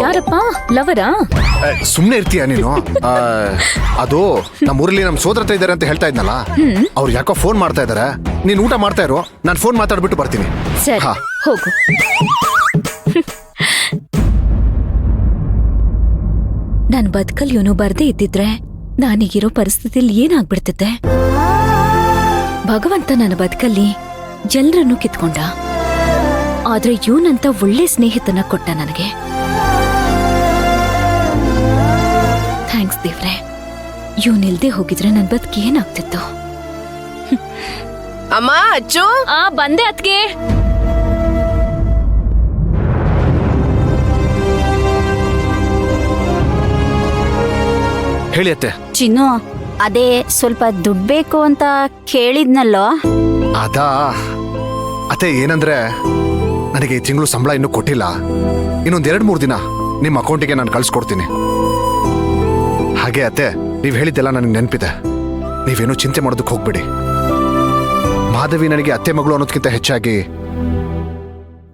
ಯಾರಪ್ಪ ಲವರಾ? ಸುಮ್ನೆ ಇರ್ತೀಯ ನೀನು? ಅದು ನಮ್ಮೂರಲ್ಲಿ ನಮ್ಮ ಸೋದರತ ಇದ್ದಾರೆ ಅಂತ ಹೇಳ್ತಾ ಇದ್ನಲ್ಲ, ಅವ್ರು ಯಾಕೋ ಫೋನ್ ಮಾಡ್ತಾ ಇದಾರೆ. ನೀನ್ ಊಟ ಮಾಡ್ತಾ ಇರೋ, ನಾನು ಫೋನ್ ಮಾತಾಡ್ಬಿಟ್ಟು ಬರ್ತೀನಿ. ಸರಿ, ಹೋಗು. ನನ್ ಬದುಕಲ್ಲಿ ಇವನು ಬರ್ದೇ ಇದ್ದಿದ್ರೆ ನಾನೀಗಿರೋ ಪರಿಸ್ಥಿತಿಯಲ್ಲಿ ಏನಾಗ್ಬಿಡ್ತಿದ್ದೆ. ಭಗವಂತ ನನ್ನ ಬದುಕಲ್ಲಿ ಎಲ್ಲರನ್ನೂ ಕಿತ್ಕೊಂಡ, ಆದ್ರೆ ಇವನಂತ ಒಳ್ಳೆ ಸ್ನೇಹಿತನ ಕೊಟ್ಟ ನನಗೆ. ಥ್ಯಾಂಕ್ಸ್ ದೇವ್ರೆ. ಇವನಿಲ್ದೆ ಹೋಗಿದ್ರೆ ನನ್ ಬದುಕಿ ಏನಾಗ್ತಿತ್ತು. ಅಮ್ಮ, ಅಚ್ಚು. ಬಂದೆ ಅತ್ಗೆ. ಹೇಳಿ ಅತ್ತೆ. ಚಿನ್ನು, ಅದೇ ಸ್ವಲ್ಪ ದುಡ್ಡು ಬೇಕು ಅಂತ ಕೇಳಿದ್ನಲ್ಲೋ. ಅದಾ ಅತ್ತೆ, ಏನಂದ್ರೆ ನನಗೆ ಈ ತಿಂಗಳು ಸಂಬಳ ಇನ್ನೂ ಕೊಟ್ಟಿಲ್ಲ. ಇನ್ನೊಂದ್ 2-3 ದಿನ ನಿಮ್ಮ ಅಕೌಂಟಿಗೆ ನಾನು ಕಳ್ಸಿಕೊಡ್ತೀನಿ. ಹಾಗೆ ಅತ್ತೆ, ನೀವ್ ಹೇಳಿದ್ದೆಲ್ಲ ನನಗೆ ನೆನಪಿದೆ. ನೀವೇನು ಚಿಂತೆ ಮಾಡೋದಕ್ಕೆ ಹೋಗ್ಬೇಡಿ. ಮಾಧವಿ ನನಗೆ ಅತ್ತೆ ಮಗಳು ಅನ್ನೋದಕ್ಕಿಂತ ಹೆಚ್ಚಾಗಿ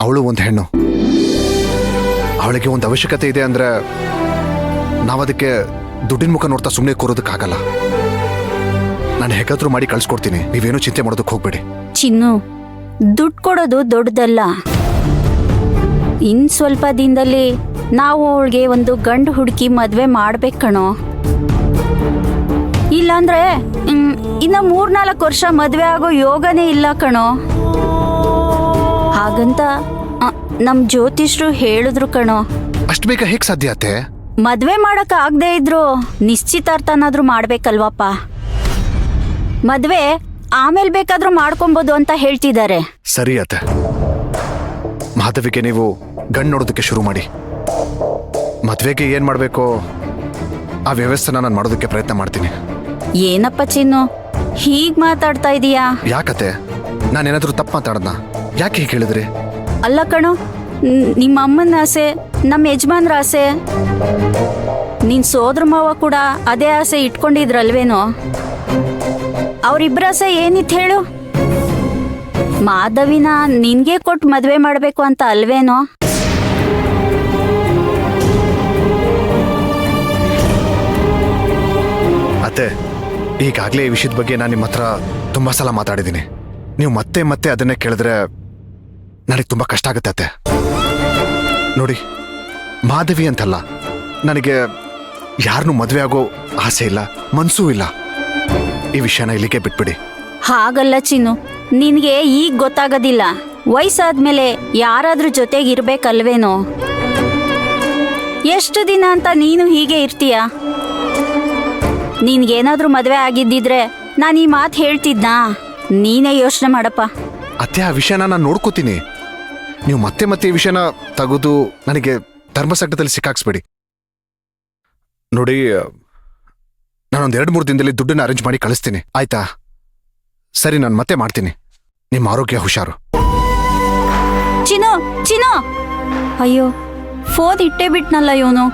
ಅವಳು ಒಂದು ಹೆಣ್ಣು. ಅವಳಿಗೆ ಒಂದು ಅವಶ್ಯಕತೆ ಇದೆ ಅಂದ್ರೆ ನಾವದಕ್ಕೆ ದುಡ್ಡಿನ ಮುಖ ನೋಡ್ತಾ ಸುಮ್ಮನೆ ಕೂರೋದಕ್ಕಾಗಲ್ಲ. ನಾನು ಹೇಗಾದ್ರೂ ಮಾಡಿ ಕಳ್ಸಿಕೊಡ್ತೀನಿ. ನೀವೇನು ಚಿಂತೆ ಮಾಡೋದಕ್ಕೆ ಹೋಗ್ಬೇಡಿ. ಚಿನ್ನು, ದುಡ್ಡು ಕೊಡೋದು ದೊಡ್ಡದಲ್ಲ. ಇನ್ ಸ್ವಲ್ಪ ದಿನದಲ್ಲಿ ನಾವು ಅವಳಿಗೆ ಒಂದು ಗಂಡು ಹುಡುಕಿ ಮದ್ವೆ ಮಾಡ್ಬೇಕು ಕಣೋ. ಇಲ್ಲಾಂದ್ರೆ ಇನ್ನ 3-4 ವರ್ಷ ಮದ್ವೆ ಆಗೋ ಯೋಗನೇ ಇಲ್ಲ ಕಣೋ. ಹಾಗಂತ ನಮ್ ಜ್ಯೋತಿಷ್ರು ಹೇಳಿದ್ರು ಕಣೋ. ಅಷ್ಟು ಬೇಗ ಹೇಗ್ ಸಾಧ್ಯ ಅತ್ತೆ? ಮದ್ವೆ ಮಾಡಕ್ ಆಗದೆ ಇದ್ರು ನಿಶ್ಚಿತಾರ್ಥನಾದ್ರೂ ಮಾಡ್ಬೇಕಲ್ವಪ್ಪ. ಮದ್ವೆ ಆಮೇಲೆ ಬೇಕಾದ್ರೂ ಮಾಡ್ಕೊಬೋದು ಅಂತ ಹೇಳ್ತಿದ್ದಾರೆ. ಸರಿ ಅತ್ತೆ, ಮಾಧವಿಗೆ ನೀವು ಗಂಡು ನೋಡೋದಕ್ಕೆ ಶುರು ಮಾಡಿ. ಮದ್ವೆಗೆ ಏನ್ ಮಾಡ್ಬೇಕೋ ಆ ವ್ಯವಸ್ಥೆನ ನಾನು ಮಾಡೋದಕ್ಕೆ ಪ್ರಯತ್ನ ಮಾಡ್ತೀನಿ. ಏನಪ್ಪ ಚಿನ್ನು, ಹೀಗ್ ಮಾತಾಡ್ತಾ ಇದೀಯಾ? ಯಾಕತ್ತೆ, ನಾನೇನಾದ್ರೂ ತಪ್ಪು ಮಾತಾಡದ್ನ? ಯಾಕೆ ಹೀಗೆ ಹೇಳಿದ್ರಿ? ಅಲ್ಲ ಕಣೋ, ನಿಮ್ಮ ಅಮ್ಮನ ಆಸೆ, ನಮ್ಮ ಯಜಮಾನ್ರ ಆಸೆ, ನಿನ್ ಸೋದ್ರ ಮಾವ ಕೂಡ ಅದೇ ಆಸೆ ಇಟ್ಕೊಂಡಿದ್ರಲ್ವೇನೋ? ಅವ್ರಿಬ್ರ ಆಸೆ ಏನಿತ್ತು ಹೇಳು? ಮಾಧವಿನ ನಿನ್ಗೆ ಕೊಟ್ಟು ಮದ್ವೆ ಮಾಡ್ಬೇಕು ಅಂತ ಅಲ್ವೇನೋ? ಅತ್ತೆ, ಈಗಾಗಲೇ ಈ ವಿಷಯದ ಬಗ್ಗೆ ನಾನು ನಿಮ್ಮ ಹತ್ರ ತುಂಬಾ ಸಲ ಮಾತಾಡಿದ್ದೀನಿ. ನೀವು ಮತ್ತೆ ಮತ್ತೆ ಅದನ್ನೇ ಕೇಳಿದ್ರೆ ನನಗೆ ತುಂಬಾ ಕಷ್ಟ ಆಗುತ್ತೆ ಅತ್ತೆ. ನೋಡಿ, ಮಾಧವಿ ಅಂತಲ್ಲ, ನನಗೆ ಯಾರನ್ನೂ ಮದುವೆ ಆಗೋ ಆಸೆ ಇಲ್ಲ, ಮನ್ಸೂ ಇಲ್ಲ. ಈ ವಿಷಯನ ಇಲ್ಲಿಗೆ ಬಿಟ್ಬಿಡಿ. ಹಾಗಲ್ಲ ಚಿನ್ನು, ನಿನ್ಗೆ ಈಗ ಗೊತ್ತಾಗೋದಿಲ್ಲ. ವಯಸ್ಸಾದ್ಮೇಲೆ ಯಾರಾದ್ರೂ ಜೊತೆಗಿರ್ಬೇಕಲ್ವೇನೋ? ಎಷ್ಟು ದಿನ ಅಂತ ನೀನು ಹೀಗೆ ಇರ್ತೀಯ? ನಿನ್ಗೇನಾದ್ರೂ ಮದ್ವೆ ಆಗಿದ್ದಿದ್ರೆ ನಾನು ಈ ಮಾತು ಹೇಳ್ತಿದ್ನಾ? ನೀನೇ ಯೋಚನೆ ಮಾಡಪ್ಪ. ಅತ್ತೆ, ಆ ವಿಷಯನ ನಾನು ನೋಡ್ಕೋತೀನಿ. ನೀವು ಮತ್ತೆ ಮತ್ತೆ ಈ ವಿಷಯನ ತೆಗೆದು ನನಗೆ ಧರ್ಮಸಂಕಟದಲ್ಲಿ ಸಿಕ್ಕಾಕ್ಸ್ಬೇಡಿ. ನೋಡಿ, ನಾನೊಂದು 2-3 ದಿನದಲ್ಲಿ ದುಡ್ಡನ್ನ ಅರೇಂಜ್ ಮಾಡಿ ಕಳಿಸ್ತೀನಿ, ಆಯ್ತಾ? ಸರಿ, ನಾನು ಮತ್ತೆ ಮಾಡ್ತೀನಿ. ನಿಮ್ಮ ಆರೋಗ್ಯ ಹುಷಾರು. ಚಿನ್ನು, ಚಿನ್ನು, ಅಯ್ಯೋ, ಫೋನ್ ಇಟ್ಟೇ ಬಿಟ್ನಲ್ಲ ಇವನು.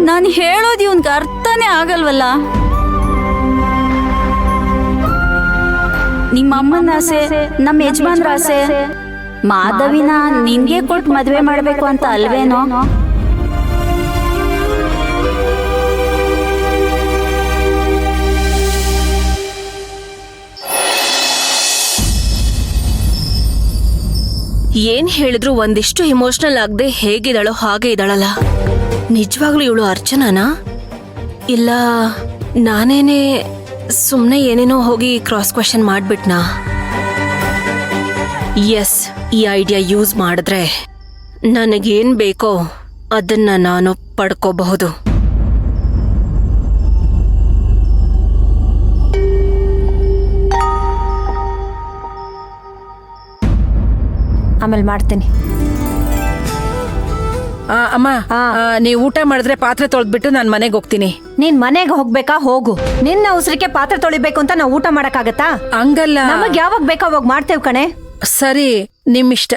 ನಾನು ಹೇಳೋದು ಇವನ್ಗೆ ಅರ್ಥನೇ ಆಗಲ್ವಲ್ಲ. ನಿಮ್ಮ ಅಮ್ಮನ ಆಸೆ, ನಮ್ಮ ಯಜಮಾನ್ರ ಆಸೆ, ಮಾಧವಿನ ನಿನ್ಗೆ ಕೊಟ್ಟು ಮದ್ವೆ ಮಾಡ್ಬೇಕು ಅಂತ ಅಲ್ವೇನೋ? ಏನ್ ಹೇಳಿದ್ರು ಒಂದಿಷ್ಟು ಇಮೋಷನಲ್ ಆಗದೆ ಹೇಗಿದ್ದಾಳೋ ಹಾಗೆ ಇದ್ದಾಳಲ್ಲ. ನಿಜವಾಗ್ಲೂ ಇವಳು ಅರ್ಚನಾನಾ? ಇಲ್ಲ ನಾನೇನೆ ಸುಮ್ಮನೆ ಏನೇನೋ ಹೋಗಿ ಕ್ರಾಸ್ ಕ್ವೆಶ್ಚನ್ ಮಾಡ್ಬಿಟ್ನಾ? ಎಸ್, ಈ ಐಡಿಯಾ ಯೂಸ್ ಮಾಡಿದ್ರೆ ನನಗೇನ್ ಬೇಕೋ ಅದನ್ನ ನಾನು ಪಡ್ಕೋಬಹುದು. ಆಮೇಲೆ ಮಾಡ್ತೀನಿ. ಅಮ್ಮ, ನೀವು ಊಟ ಮಾಡಿದ್ರೆ ಪಾತ್ರೆ ತೊಳೆದ್ಬಿಟ್ಟು ನಾನು ಮನೆಗೆ ಹೋಗ್ತೀನಿ. ನೀನ್ ಮನೆಗೆ ಹೋಗ್ಬೇಕಾ? ಹೋಗು. ನಿನ್ನ ಅವಸರಕ್ಕೆ ಪಾತ್ರೆ ತೊಳಿಬೇಕು ಅಂತ ನಾವು ಊಟ ಮಾಡಕ್ಕಾಗತ್ತಾ? ಹಂಗಲ್ಲ, ನಮಗ್ ಯಾವಾಗ ಬೇಕಾ ಅವಾಗ ಮಾಡ್ತೇವ್ ಕಣೆ. ಸರಿ, ನಿಮ್ಮಿಷ್ಟ.